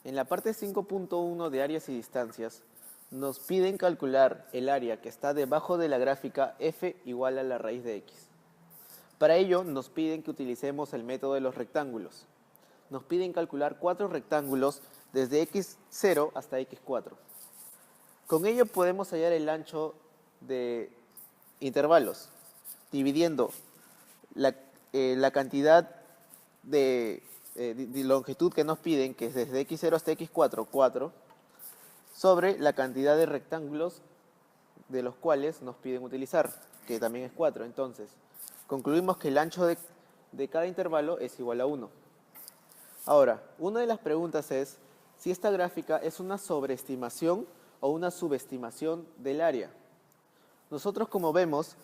En la parte 5.1 de áreas y distancias, nos piden calcular el área que está debajo de la gráfica f igual a la raíz de x. Para ello, nos piden que utilicemos el método de los rectángulos. Nos piden calcular 4 rectángulos desde x0 hasta x4. Con ello podemos hallar el ancho de intervalos, dividiendo la cantidad de longitud que nos piden, que es desde x0 hasta x4, 4, sobre la cantidad de rectángulos de los cuales nos piden utilizar, que también es 4. Entonces, concluimos que el ancho de cada intervalo es igual a 1. Ahora, una de las preguntas es si esta gráfica es una sobreestimación o una subestimación del área. Nosotros, como vemos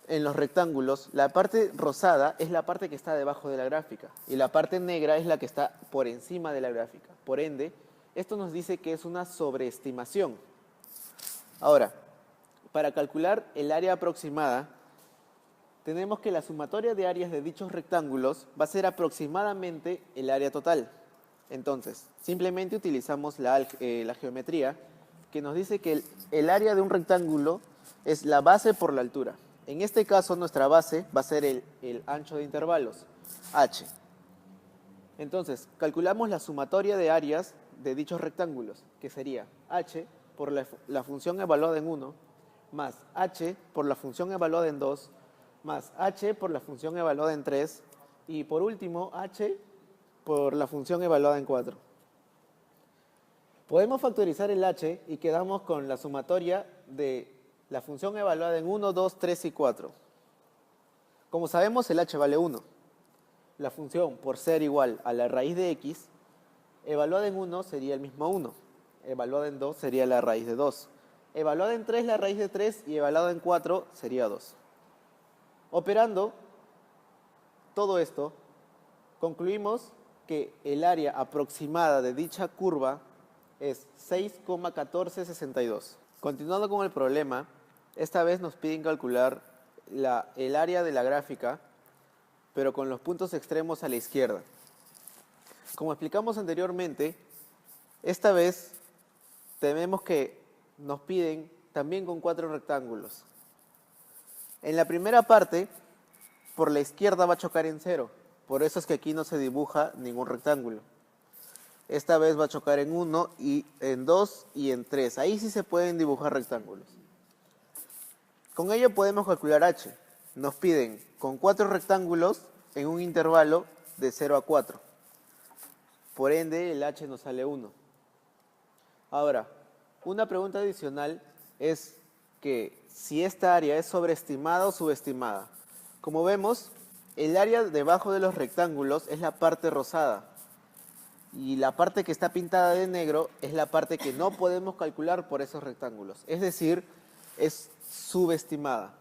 en los rectángulos, la parte rosada es la parte que está debajo de la gráfica y la parte negra es la que está por encima de la gráfica. Por ende, esto nos dice que es una sobreestimación. Ahora, para calcular el área aproximada, tenemos que la sumatoria de áreas de dichos rectángulos va a ser aproximadamente el área total. Entonces, simplemente utilizamos la geometría que nos dice que el área de un rectángulo es la base por la altura. En este caso, nuestra base va a ser el ancho de intervalos, h. Entonces, calculamos la sumatoria de áreas de dichos rectángulos, que sería h por la función evaluada en 1, más h por la función evaluada en 2, más h por la función evaluada en 3, y por último, h por la función evaluada en 4. Podemos factorizar el h y quedamos con la sumatoria de la función evaluada en 1, 2, 3 y 4. Como sabemos, el h vale 1. La función, por ser igual a la raíz de x, evaluada en 1 sería el mismo 1. Evaluada en 2 sería la raíz de 2. Evaluada en 3 la raíz de 3 y evaluada en 4 sería 2. Operando todo esto, concluimos que el área aproximada de dicha curva es 6,1462. Continuando con el problema, esta vez nos piden calcular el área de la gráfica, pero con los puntos extremos a la izquierda. Como explicamos anteriormente, esta vez tenemos que nos piden también con 4 rectángulos. En la primera parte, por la izquierda va a chocar en 0, por eso es que aquí no se dibuja ningún rectángulo. Esta vez va a chocar en 1, y en 2 y en 3. Ahí sí se pueden dibujar rectángulos. Con ello podemos calcular h. Nos piden con 4 rectángulos en un intervalo de 0 a 4. Por ende, el h nos sale 1. Ahora, una pregunta adicional es que si esta área es sobreestimada o subestimada. Como vemos, el área debajo de los rectángulos es la parte rosada. Y la parte que está pintada de negro es la parte que no podemos calcular por esos rectángulos. Es decir, es subestimada.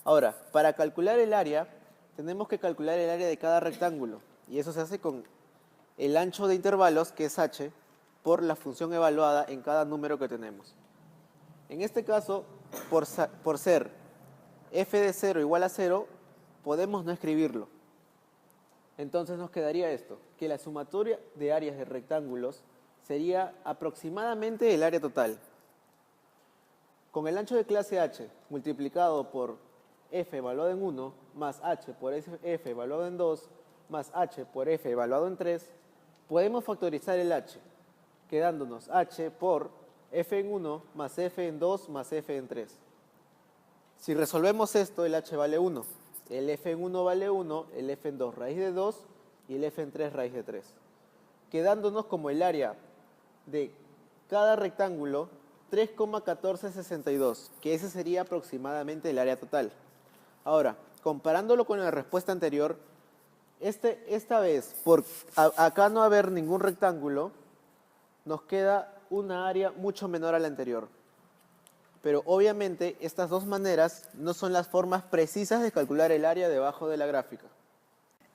Ahora, para calcular el área, tenemos que calcular el área de cada rectángulo. Y eso se hace con el ancho de intervalos, que es h, por la función evaluada en cada número que tenemos. En este caso, por ser f de 0 igual a 0, podemos no escribirlo. Entonces nos quedaría esto, que la sumatoria de áreas de rectángulos sería aproximadamente el área total. Con el ancho de clase h multiplicado por f evaluado en 1, más h por f evaluado en 2, más h por f evaluado en 3, podemos factorizar el h, quedándonos h por f en 1 más f en 2 más f en 3. Si resolvemos esto, el h vale 1. El f en 1 vale 1, el f en 2 raíz de 2 y el f en 3 raíz de 3. Quedándonos como el área de cada rectángulo 3,1462, que ese sería aproximadamente el área total. Ahora, comparándolo con la respuesta anterior, esta vez, por acá no haber ningún rectángulo, nos queda una área mucho menor a la anterior. Pero obviamente estas dos maneras no son las formas precisas de calcular el área debajo de la gráfica.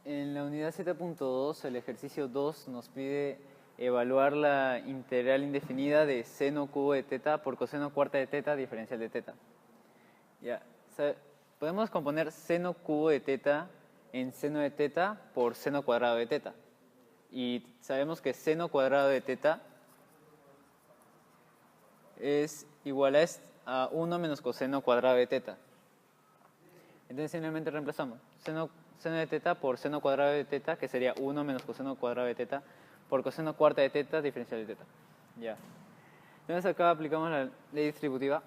En la unidad 7.2, el ejercicio 2 nos pide evaluar la integral indefinida de seno cubo de teta por coseno cuarta de teta diferencial de teta. Ya, podemos componer seno cubo de teta en seno de teta por seno cuadrado de teta. y sabemos que seno cuadrado de teta es igual a 1 menos coseno cuadrado de teta. Entonces simplemente reemplazamos seno de teta por seno cuadrado de teta, que sería 1 menos coseno cuadrado de teta, por coseno cuarta de teta diferencial de teta. Ya. Entonces acá aplicamos la ley distributiva,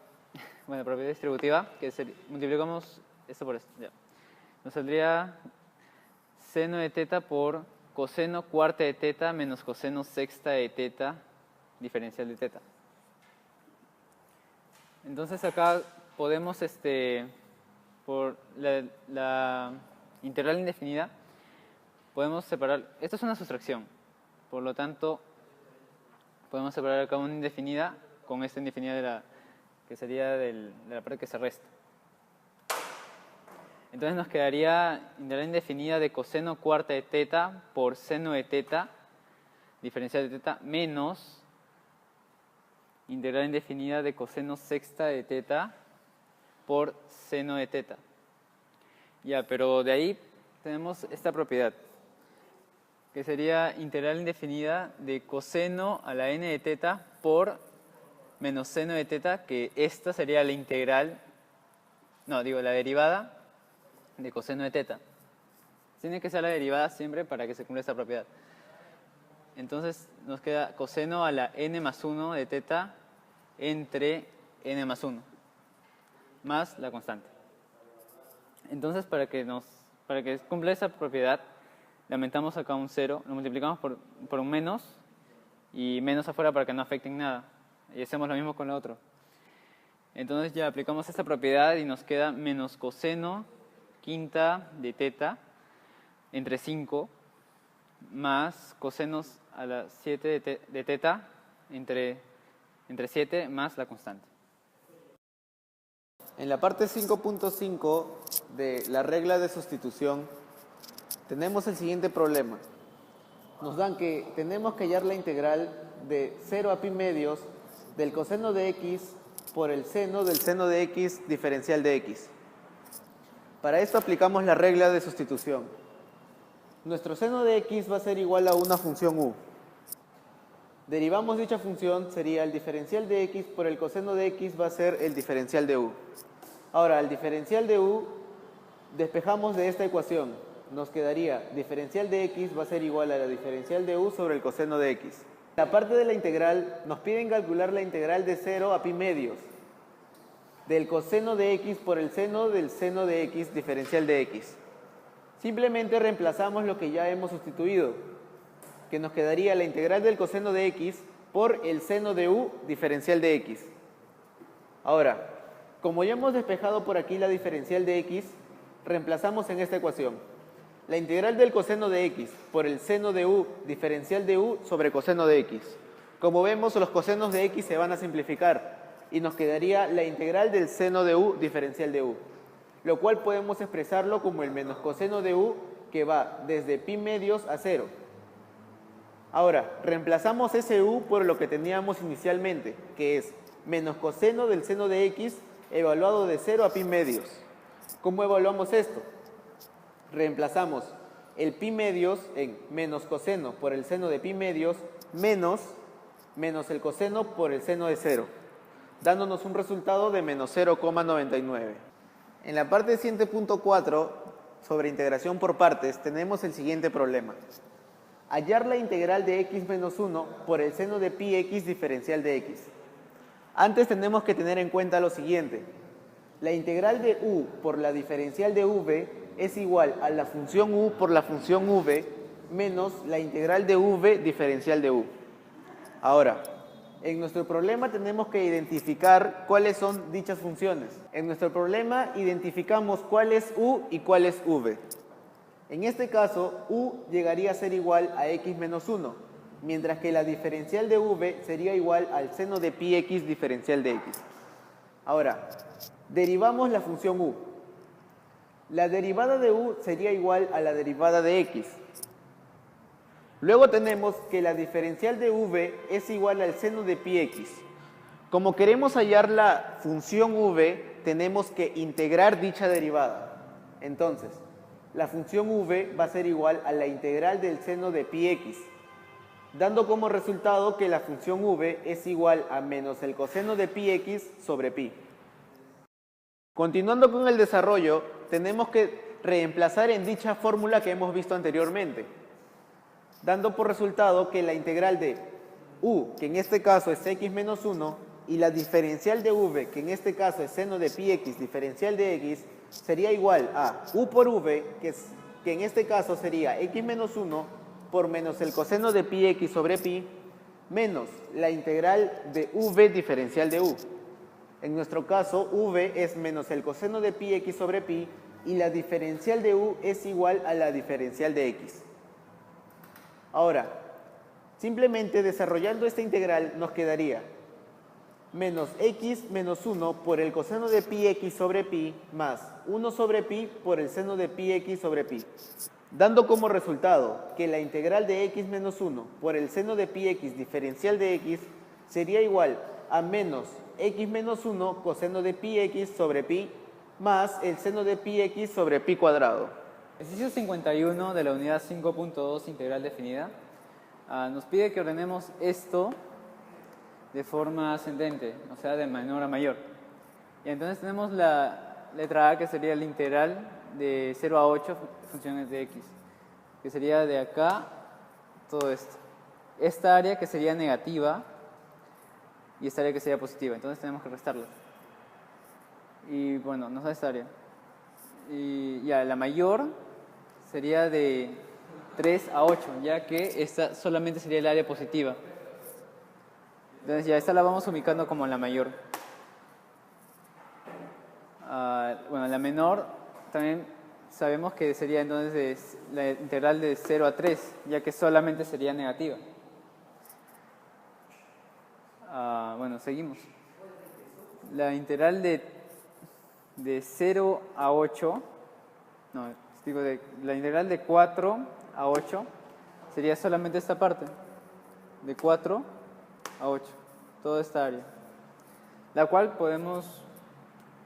bueno, propiedad distributiva, que multiplicamos esto por esto. Ya. Nos saldría seno de teta por coseno cuarta de teta menos coseno sexta de teta diferencial de teta. Entonces acá podemos, por la integral indefinida, podemos separar, esto es una sustracción, por lo tanto podemos separar acá una indefinida con esta indefinida que sería de la parte que se resta. Entonces nos quedaría integral indefinida de coseno cuarta de teta por seno de teta diferencial de teta menos integral indefinida de coseno sexta de teta por seno de teta. Ya, pero de ahí tenemos esta propiedad, que sería integral indefinida de coseno a la n de teta por menos seno de teta, que esta sería la integral, no, digo la derivada de coseno de teta. Tiene que ser la derivada siempre para que se cumpla esta propiedad. Entonces nos queda coseno a la n más 1 de teta entre n más 1 más la constante. Entonces para que cumpla esa propiedad, le aumentamos acá un 0, lo multiplicamos por un menos y menos afuera para que no afecten nada. Y hacemos lo mismo con lo otro. Entonces ya aplicamos esta propiedad y nos queda menos coseno quinta de teta entre 5 más cosenos a la 7 de teta entre 7 más la constante. En la parte 5.5 de la regla de sustitución tenemos el siguiente problema. Nos dan que tenemos que hallar la integral de 0 a pi medios del coseno de x por el seno del seno de x diferencial de x. Para esto aplicamos la regla de sustitución. Nuestro seno de x va a ser igual a una función u. Derivamos dicha función, sería el diferencial de x por el coseno de x va a ser el diferencial de u. Ahora, el diferencial de u despejamos de esta ecuación. Nos quedaría diferencial de x va a ser igual a la diferencial de u sobre el coseno de x. En la parte de la integral nos piden calcular la integral de 0 a pi medios del coseno de x por el seno del seno de x diferencial de x. Simplemente reemplazamos lo que ya hemos sustituido, que nos quedaría la integral del coseno de x por el seno de u diferencial de x. Ahora, como ya hemos despejado por aquí la diferencial de x, reemplazamos en esta ecuación la integral del coseno de x por el seno de u diferencial de u sobre coseno de x. Como vemos, los cosenos de x se van a simplificar y nos quedaría la integral del seno de u diferencial de u, lo cual podemos expresarlo como el menos coseno de u, que va desde pi medios a 0. Ahora, reemplazamos ese u por lo que teníamos inicialmente, que es menos coseno del seno de x evaluado de 0 a pi medios. ¿Cómo evaluamos esto? Reemplazamos el pi medios en menos coseno por el seno de pi medios menos el coseno por el seno de 0, dándonos un resultado de menos 0,99. En la parte 7.4, sobre integración por partes, tenemos el siguiente problema. Hallar la integral de x menos 1 por el seno de pi x diferencial de x. Antes tenemos que tener en cuenta lo siguiente. La integral de u por la diferencial de v es igual a la función u por la función v menos la integral de v diferencial de u. Ahora, en nuestro problema tenemos que identificar cuáles son dichas funciones. En nuestro problema identificamos cuál es u y cuál es v. En este caso, u llegaría a ser igual a x menos 1, mientras que la diferencial de v sería igual al seno de pi x diferencial de x. Ahora, derivamos la función u. La derivada de u sería igual a la derivada de x. Luego tenemos que la diferencial de v es igual al seno de pi x. Como queremos hallar la función v, tenemos que integrar dicha derivada. Entonces, la función v va a ser igual a la integral del seno de pi x. dando como resultado que la función v es igual a menos el coseno de pi x sobre pi. Continuando con el desarrollo, tenemos que reemplazar en dicha fórmula que hemos visto anteriormente, dando por resultado que la integral de u, que en este caso es x menos 1, y la diferencial de v, que en este caso es seno de pi x diferencial de x, sería igual a u por v, que en este caso sería x menos 1 por menos el coseno de pi x sobre pi, menos la integral de v diferencial de u. En nuestro caso, v es menos el coseno de pi x sobre pi, y la diferencial de u es igual a la diferencial de x. Ahora, simplemente desarrollando esta integral nos quedaría menos x menos 1 por el coseno de pi x sobre pi más 1 sobre pi por el seno de pi x sobre pi, dando como resultado que la integral de x menos 1 por el seno de pi x diferencial de x sería igual a menos x menos 1 coseno de pi x sobre pi más el seno de pi x sobre pi cuadrado. Ejercicio 51 de la unidad 5.2 integral definida nos pide que ordenemos esto de forma ascendente, o sea, de menor a mayor. Y entonces tenemos la letra A, que sería el integral de 0 a 8 funciones de x, que sería de acá todo esto. Esta área que sería negativa y esta área que sería positiva, entonces tenemos que restarla. Y bueno, nos da esta área. Y ya, la mayor sería de 3 a 8, ya que esta solamente sería el área positiva. Entonces ya esta la vamos ubicando como la mayor. Bueno, la menor también sabemos que sería entonces la integral de 0 a 3, ya que solamente sería negativa. Bueno, seguimos. La integral de 0 a 8, no, digo la integral de 4 a 8 sería solamente esta parte, de 4 a 8, toda esta área, la cual podemos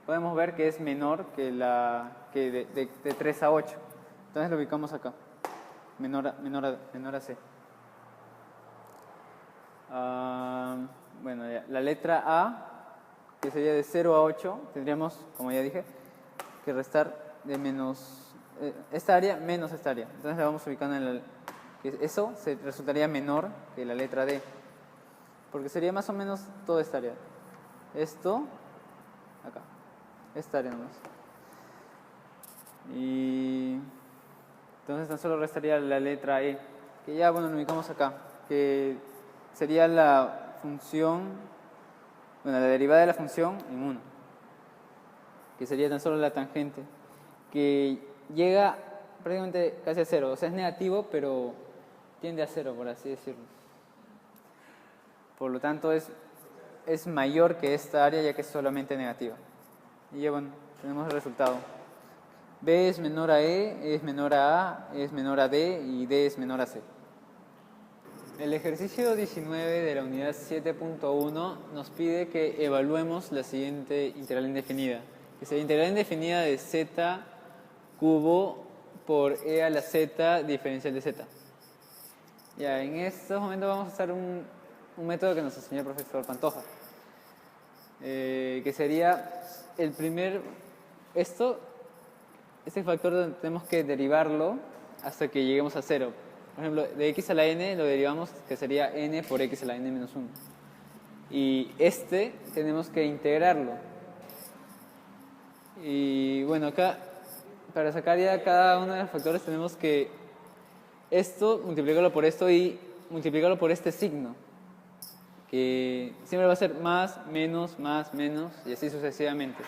ver que es menor que de 3 a 8. Entonces lo ubicamos acá, menor a C. Bueno, la letra A, que sería de 0 a 8, tendríamos, como ya dije, que restar de menos esta área menos esta área. Entonces la vamos ubicando en que eso resultaría menor que la letra D, porque sería más o menos toda esta área. Esto, acá, esta área nomás. Y entonces tan solo restaría la letra E, que ya, bueno, lo ubicamos acá, que sería la función, bueno, la derivada de la función en 1, que sería tan solo la tangente, que llega prácticamente casi a 0, o sea, es negativo, pero tiende a 0, por así decirlo. Por lo tanto, es mayor que esta área, ya que es solamente negativa. Y ya, bueno, tenemos el resultado. B es menor a E es menor a es menor a D, y D es menor a C. El ejercicio 19 de la unidad 7.1 nos pide que evaluemos la siguiente integral indefinida, que es la integral indefinida de z cubo por e a la z diferencial de z. Ya, en estos momentos vamos a usar un método que nos enseñó el profesor Pantoja, que sería el primer, este factor tenemos que derivarlo hasta que lleguemos a 0. Por ejemplo, de x a la n lo derivamos, que sería n por x a la n menos 1. Y tenemos que integrarlo. Y bueno, acá, para sacar ya cada uno de los factores, tenemos que multiplicarlo por esto y multiplicarlo por este signo, que siempre va a ser más, menos, y así sucesivamente.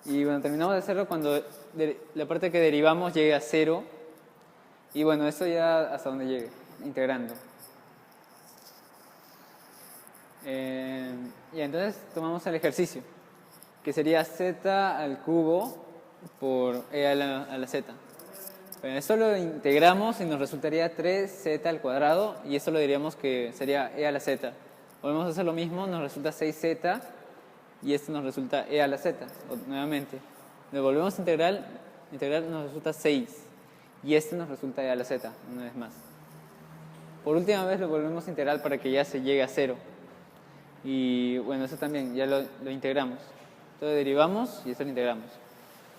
Y bueno, terminamos de hacerlo cuando la parte que derivamos llegue a 0. Y bueno, esto ya hasta donde llegue, integrando. Y entonces tomamos el ejercicio, que sería z al cubo por e a la z. Bueno, esto lo integramos y nos resultaría 3z al cuadrado, y esto lo diríamos que sería e a la z. Volvemos a hacer lo mismo, nos resulta 6z, y esto nos resulta e a la z, nuevamente. Lo volvemos a integrar nos resulta 6. Y este nos resulta e a la z, una vez más. por última vez lo volvemos a integrar para que ya se llegue a 0. Y bueno, eso también ya lo integramos. Entonces derivamos y esto lo integramos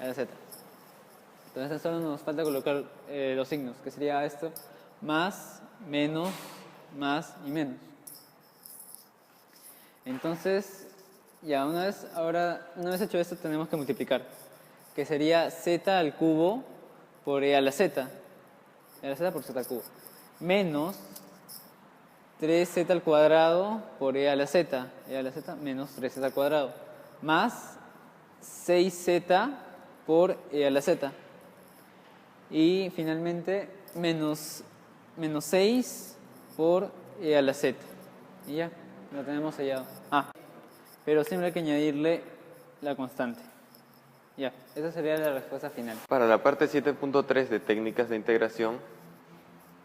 a la z. Entonces solo nos falta colocar los signos, que sería esto, más, menos, más y menos. Entonces, ya una vez hecho esto tenemos que multiplicar, que sería z al cubo por e a la z. E a la z por z al cubo. Menos 3z al cuadrado por e a la z. E a la z menos 3z al cuadrado. Más 6z por e a la z. Y finalmente menos 6 por e a la z. Y ya, lo tenemos sellado. Pero siempre hay que añadirle la constante. Ya, esa sería la respuesta final. Para la parte 7.3 de técnicas de integración,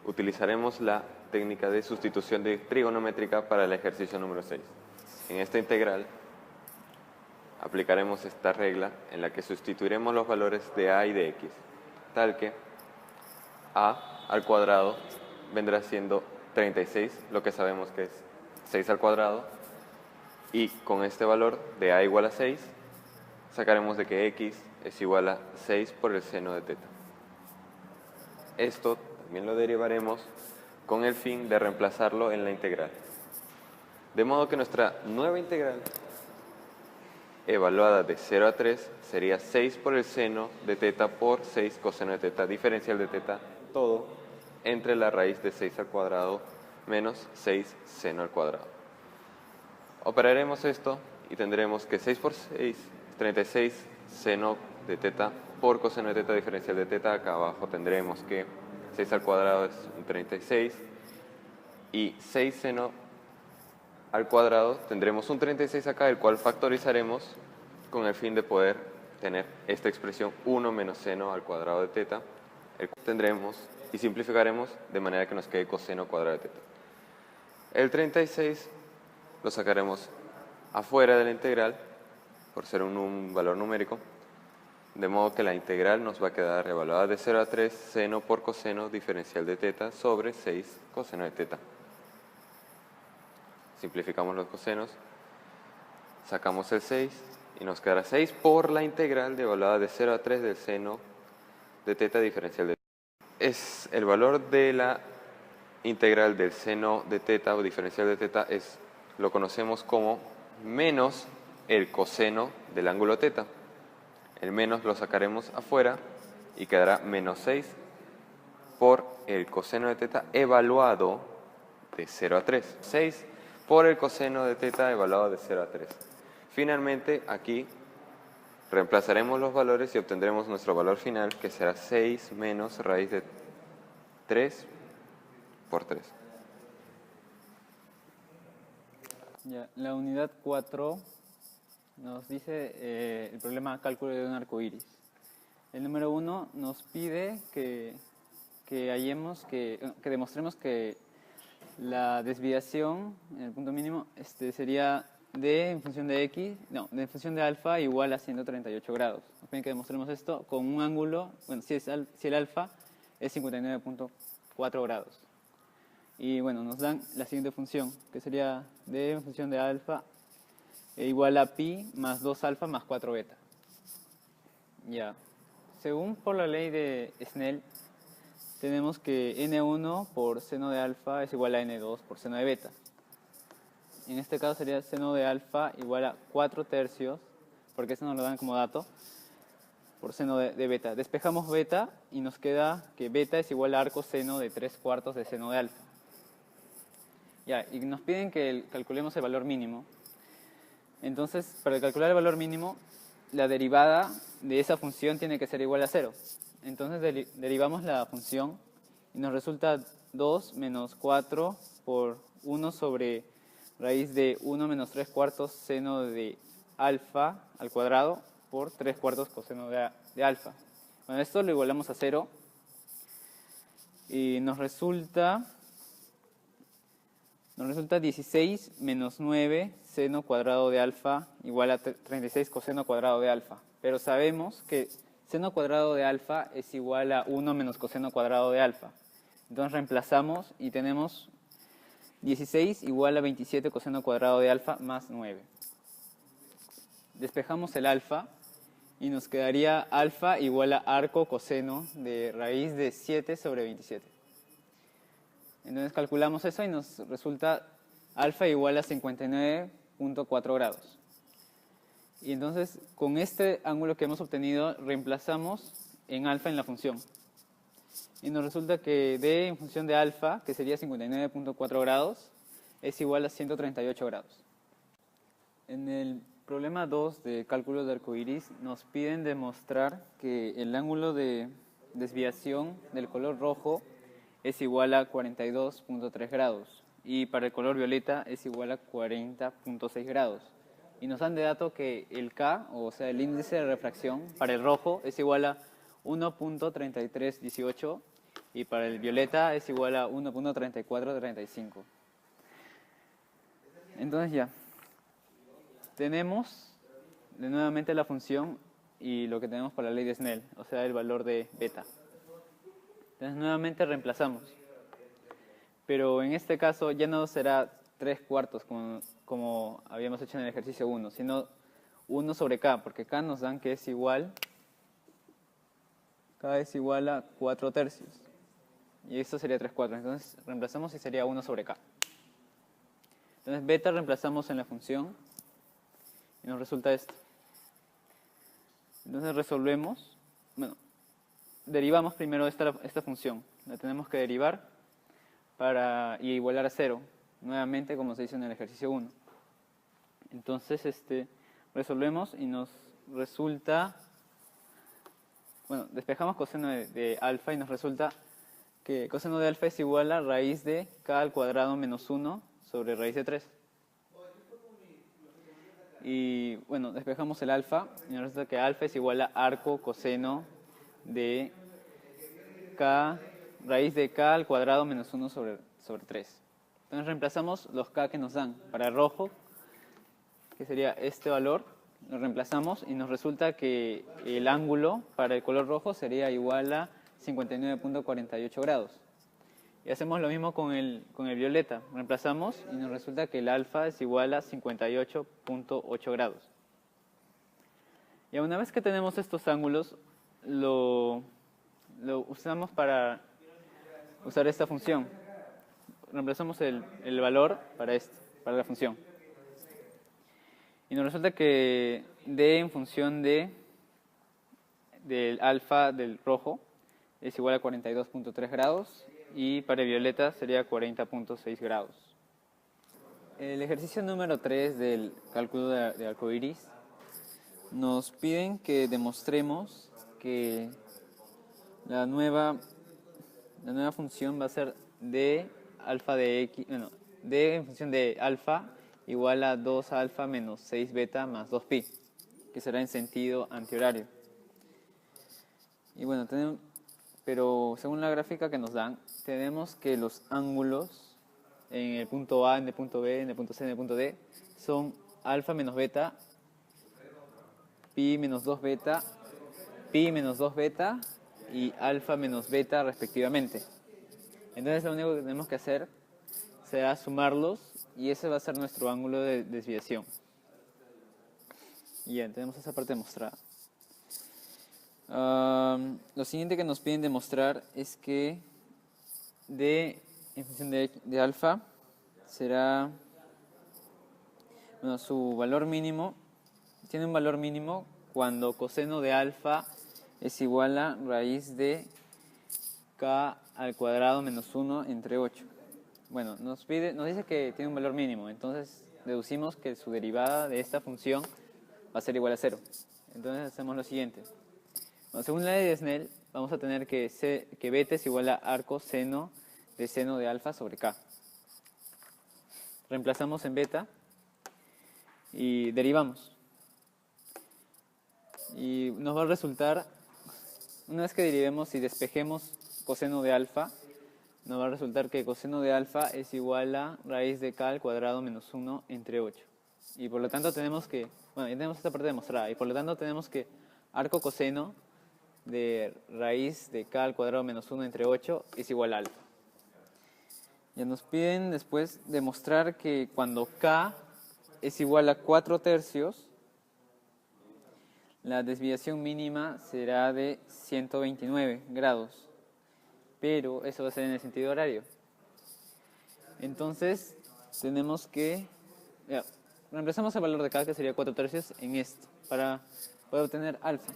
utilizaremos la técnica de sustitución de trigonométrica para el ejercicio número 6. En esta integral aplicaremos esta regla en la que sustituiremos los valores de a y de x, tal que a al cuadrado vendrá siendo 36, lo que sabemos que es 6 al cuadrado, y con este valor de a igual a 6, sacaremos de que x es igual a 6 por el seno de teta. Esto también lo derivaremos con el fin de reemplazarlo en la integral. De modo que nuestra nueva integral, evaluada de 0 a 3, sería 6 por el seno de teta por 6 coseno de teta, diferencial de teta, todo entre la raíz de 6 al cuadrado menos 6 seno al cuadrado. Operaremos esto y tendremos que 6 por 6, 36 seno de teta por coseno de teta diferencial de teta. Acá abajo tendremos que 6 al cuadrado es un 36 y 6 seno al cuadrado tendremos un 36 acá, el cual factorizaremos con el fin de poder tener esta expresión 1 menos seno al cuadrado de teta, el cual tendremos y simplificaremos de manera que nos quede coseno cuadrado de teta. El 36 lo sacaremos afuera de la integral por ser un valor numérico, de modo que la integral nos va a quedar evaluada de 0 a 3 seno por coseno diferencial de teta sobre 6 coseno de teta. Simplificamos los cosenos, sacamos el 6 y nos quedará 6 por la integral de evaluada de 0 a 3 del seno de teta diferencial de teta. Es el valor de la integral del seno de teta o diferencial de teta lo conocemos como menos el coseno del ángulo teta. El menos lo sacaremos afuera y quedará menos 6 por el coseno de teta evaluado de 0 a 3. 6 por el coseno de teta evaluado de 0 a 3. Finalmente, aquí reemplazaremos los valores y obtendremos nuestro valor final, que será 6 menos raíz de 3 por 3. Ya, la unidad 4 nos dice el problema cálculo de un arco iris. El número 1 nos pide que demostremos que la desviación en el punto mínimo sería d en función de x, en función de alfa igual a 138 grados. Nos piden que demostremos esto con un ángulo, bueno, si el alfa es 59.4 grados. Y bueno, nos dan la siguiente función, que sería d en función de alfa igual a pi más 2 alfa más 4 beta. Ya, según por la ley de Snell, tenemos que n1 por seno de alfa es igual a n2 por seno de beta. En este caso sería seno de alfa igual a 4 tercios, porque eso nos lo dan como dato, por seno de beta. Despejamos beta y nos queda que beta es igual a arco seno de 3/4 de seno de alfa. Ya, y nos piden que calculemos el valor mínimo. Entonces, para calcular el valor mínimo, la derivada de esa función tiene que ser igual a 0. Entonces derivamos la función y nos resulta 2 menos 4 por 1 sobre raíz de 1 menos 3/4 seno de alfa al cuadrado por 3/4 coseno de alfa. Bueno, esto lo igualamos a 0 y nos resulta 16 menos 9 seno cuadrado de alfa igual a 36 coseno cuadrado de alfa. Pero sabemos que seno cuadrado de alfa es igual a 1 menos coseno cuadrado de alfa. Entonces reemplazamos y tenemos 16 igual a 27 coseno cuadrado de alfa más 9. Despejamos el alfa y nos quedaría alfa igual a arco coseno de raíz de 7 sobre 27. Entonces calculamos eso y nos resulta alfa igual a 59.4 grados. Y entonces con este ángulo que hemos obtenido reemplazamos en alfa en la función. Y nos resulta que d en función de alfa, que sería 59.4 grados, es igual a 138 grados. En el problema 2 de cálculo de arcoíris nos piden demostrar que el ángulo de desviación del color rojo es igual a 42.3 grados y para el color violeta es igual a 40.6 grados. Y nos dan de dato que el K, o sea el índice de refracción, para el rojo es igual a 1.3318 y para el violeta es igual a 1.3435. Entonces ya, tenemos de nuevamente la función y lo que tenemos por la ley de Snell, o sea el valor de beta. Entonces nuevamente reemplazamos, pero en este caso ya no será 3/4 como habíamos hecho en el ejercicio 1, sino 1 sobre K, porque K nos dan que es igual, K es igual a 4/3. Y esto sería 3/4. Entonces reemplazamos y sería 1 sobre K. Entonces beta reemplazamos en la función y nos resulta esto. Entonces resolvemos, bueno, derivamos primero esta función. La tenemos que derivar y igualar a 0. Nuevamente como se hizo en el ejercicio 1. Entonces resolvemos y nos resulta, bueno, despejamos coseno de alfa y nos resulta que coseno de alfa es igual a raíz de k al cuadrado menos 1 sobre raíz de 3. Y bueno, despejamos el alfa y nos resulta que alfa es igual a arco coseno de k, raíz de k al cuadrado menos 1 sobre 3. Entonces reemplazamos los k que nos dan. Para el rojo, que sería este valor, lo reemplazamos y nos resulta que el ángulo para el color rojo sería igual a 59.48 grados. Y hacemos lo mismo con el violeta. Reemplazamos y nos resulta que el alfa es igual a 58.8 grados. Y una vez que tenemos estos ángulos, lo usamos para usar esta función. Reemplazamos el valor para la función. Y nos resulta que d en función del alfa del rojo es igual a 42.3 grados y para el violeta sería 40.6 grados. El ejercicio número 3 del cálculo de arcoíris nos piden que demostremos que la nueva función va a ser d alfa de x, bueno, d en función de alfa igual a 2 alfa menos 6 beta más 2 pi, que será en sentido antihorario. Y bueno, pero según la gráfica que nos dan, tenemos que los ángulos en el punto A, en el punto B, en el punto C, en el punto D, son alfa menos beta, pi menos 2 beta, pi menos 2 beta y alfa menos beta respectivamente. Entonces lo único que tenemos que hacer será sumarlos y ese va a ser nuestro ángulo de desviación. Y ya, tenemos esa parte demostrada. Lo siguiente que nos piden demostrar es que d en función de alfa será, bueno, su valor mínimo, tiene un valor mínimo cuando coseno de alfa es igual a raíz de k al cuadrado menos 1 entre 8. Bueno, nos dice que tiene un valor mínimo, entonces deducimos que su derivada de esta función va a ser igual a 0. Entonces hacemos lo siguiente. Bueno, según la ley de Snell, vamos a tener que beta es igual a arco seno de alfa sobre k. Reemplazamos en beta y derivamos. Y nos va a resultar, una vez que derivemos y despejemos coseno de alfa, nos va a resultar que coseno de alfa es igual a raíz de k al cuadrado menos 1 entre 8. Y por lo tanto tenemos que, bueno, ya tenemos esta parte demostrada, y por lo tanto tenemos que arco coseno de raíz de k al cuadrado menos 1 entre 8 es igual a alfa. Ya nos piden después demostrar que cuando K es igual a 4/3, la desviación mínima será de 129 grados, pero eso va a ser en el sentido horario. Entonces, tenemos que... ya, reemplazamos el valor de K, que sería 4/3, en esto, para poder obtener alfa.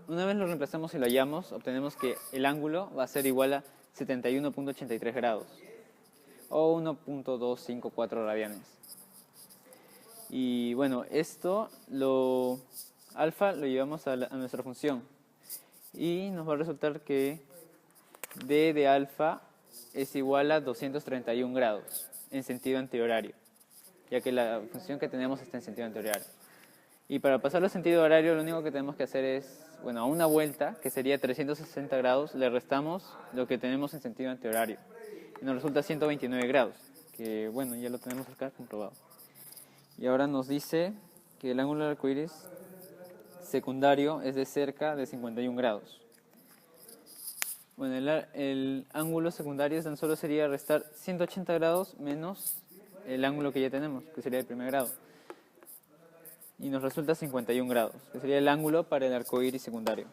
Una vez lo reemplazamos y lo hallamos, obtenemos que el ángulo va a ser igual a 71.83 grados, o 1.254 radianes. Y bueno, alfa lo llevamos a nuestra función, y nos va a resultar que d de alfa es igual a 231 grados en sentido antihorario, ya que la función que tenemos está en sentido antihorario. Y para pasarlo a sentido horario, lo único que tenemos que hacer es, bueno, a una vuelta, que sería 360 grados, le restamos lo que tenemos en sentido antihorario. Y nos resulta 129 grados, que bueno, ya lo tenemos acá comprobado. Y ahora nos dice que el ángulo del arco iris secundario es de cerca de 51 grados. Bueno, el ángulo secundario tan solo sería restar 180 grados menos el ángulo que ya tenemos, que sería el primer grado. Y nos resulta 51 grados, que sería el ángulo para el arco iris secundario.